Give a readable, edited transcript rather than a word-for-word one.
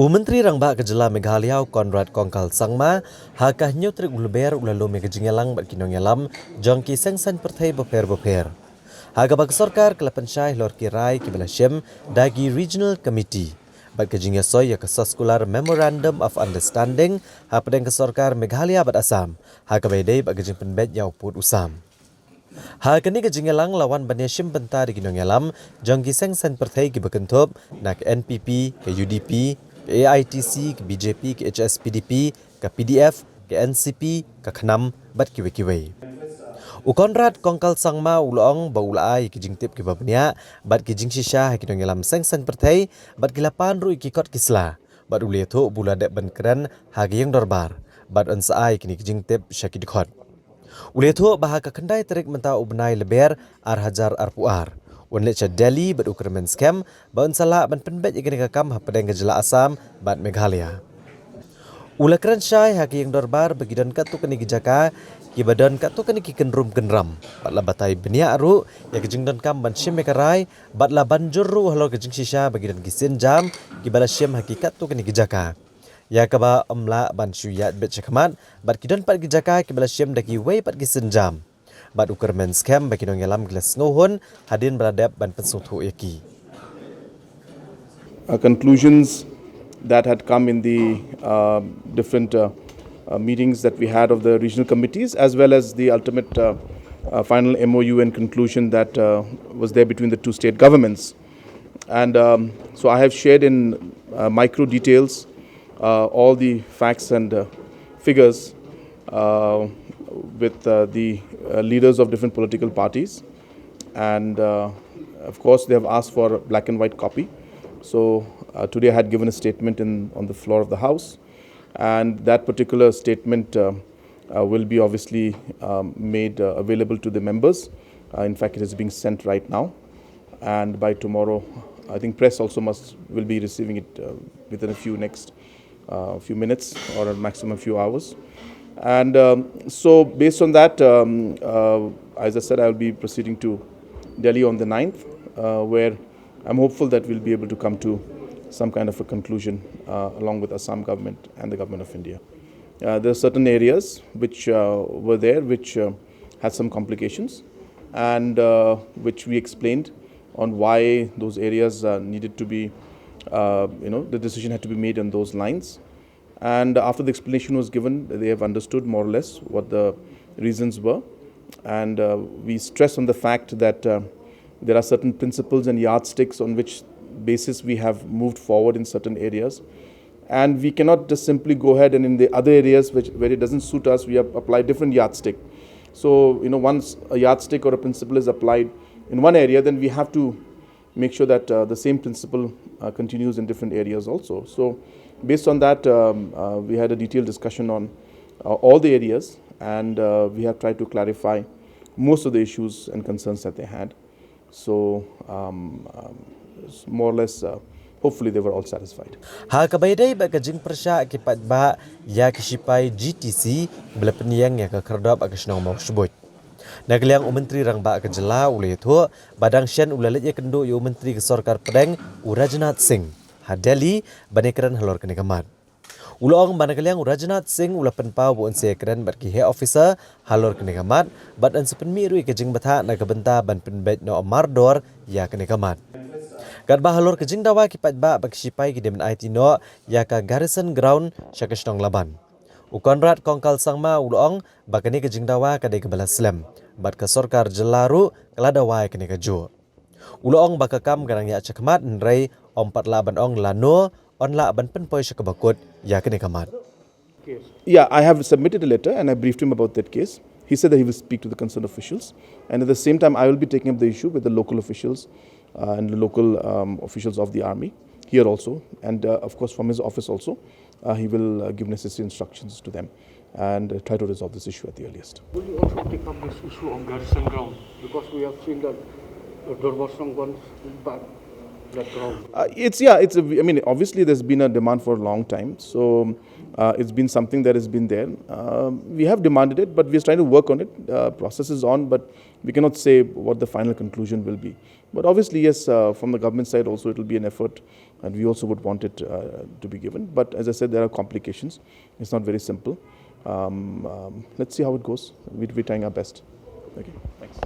Menteri Rangba Kejela Meghalaya Conrad Sangma hakah nyotrik ulber ulalo Nongialam bat Nongialam jongki Seng Pyrthei boper. Haga bag sarkar kelapan syai lor kirai kibalashem dagi Regional Committee. Bat kejingnya soy ya kesaskular Memorandum of Understanding hapadeng ke sarkar Meghalaya bat Assam. Haga bedai bat kejing penbet yau put usam. Kini kejingelang lawan Baneshim bentar di Nongialam jongki Seng Pyrthei kibakentup nak NPP ke UDP ke AITC, ke BJP, ke HSPDP, ke PDF, ke NCP, ke Khnam, bat kiwe-kiwe. Conrad Sangma ulong baulai ke jingtip ke babnya, bat ke jing shisha ke Nongialam Seng Pyrthei, bat kilapan ru ikikot kisla, bat uliathu bula dek benkeren hagi yang dorbar, bat ansai kini ke jingtip syakidikot. Uliathu bahaka kendai terik mentau ubnai leber hajar arpuar. Unlet Delhi bat Ukramen scam baun salah ban penbet ikan kakam hapadeng kejela Assam bat Meghalaya. Ulakran syai haki yang dorbar bagi don katu kani gejaka ki badan katu kani ki kenrum kenram bat la batai benia aru ya kejing don kam ban shim mekarai bat la banjur ru Halor kejing shisha bagi don kisin jam ki bala shim haki katu kani gejaka. Ya kaba amla ban syuyat bet chakmat bat ki don pat gejaka ki bala shim daki wei pat kisin jam. Bat Ukramen scam bagi Nongialam gelas ngohon hadin beradab ban Pynsngewthuh yaki. Conclusions that had come in the different meetings that we had of the regional committees, as well as the ultimate final MOU and conclusion that was there between the two state governments. And so I have shared in micro details all the facts and figures with the leaders of different political parties, and of course they have asked for a black and white copy. So today I had given a statement on the floor of the House, and that particular statement will be obviously made available to the members. In fact, it is being sent right now, and by tomorrow I think press also will be receiving it within a few minutes or a maximum few hours. And so based on that, as I said, I will be proceeding to Delhi on the 9th, where I'm hopeful that we'll be able to come to some kind of a conclusion along with Assam government and the government of India. There are certain areas which were there which had some complications, and which we explained on why those areas needed to be, the decision had to be made on those lines. And after the explanation was given, they have understood more or less what the reasons were. And we stress on the fact that there are certain principles and yardsticks on which basis we have moved forward in certain areas. And we cannot just simply go ahead and in the other areas where it doesn't suit us, we apply different yardstick. So, once a yardstick or a principle is applied in one area, then we have to make sure that the same principle continues in different areas also. So, based on that, we had a detailed discussion on all the areas, and we have tried to clarify most of the issues and concerns that they had. So, more or less, hopefully they were all satisfied. Kabaidai bak kejing persya akibat ba ya kisipai GTC bela peniang ya ke kerdap akasnong mau sebut. Nagaliang Menteri Rangba Kejela uliathu badang syen ulalit ya kendo yu Menteri ke sarkar pedeng Rajnath Singh. Delhi banekaran Halor kene kamat. Ulong banakaliang Rajnath Singh ulapan pau bu onse keren bat ki he officer Halor kene kamat bat an sepen miru kejing batha na kabenta ban penbet no mardor ya kene kamat. Gadba Halor kejing dawa kipat ba bak sipai ki demen IT no ya ka garrison ground syakashnong laban. Conrad Sangma ulong bakani kejing dawa kadai kebala slam bat ke sarkar jelaru keladawa kene kajo. Ulong bakakam garang ya cakmat nrai ompat laban ong lano on laban penpoy syakabakut ya kene kamat. Yeah, I have submitted a letter and I briefed him about that case. He said that he will speak to the concerned officials, and at the same time I will be taking up the issue with the local officials and the local officials of the army here also, and of course from his office also. He will give necessary instructions to them and try to resolve this issue at the earliest. Will you also take up this issue on garrison ground? Because we have seen that the Dorbarsang ones back I mean, obviously there's been a demand for a long time. So it's been something that has been there. We have demanded it, but we're trying to work on it. Process is on, but we cannot say what the final conclusion will be. But obviously, yes, from the government side also, it will be an effort, and we also would want it to be given. But as I said, there are complications. It's not very simple. Let's see how it goes. We're trying our best. Okay, thanks.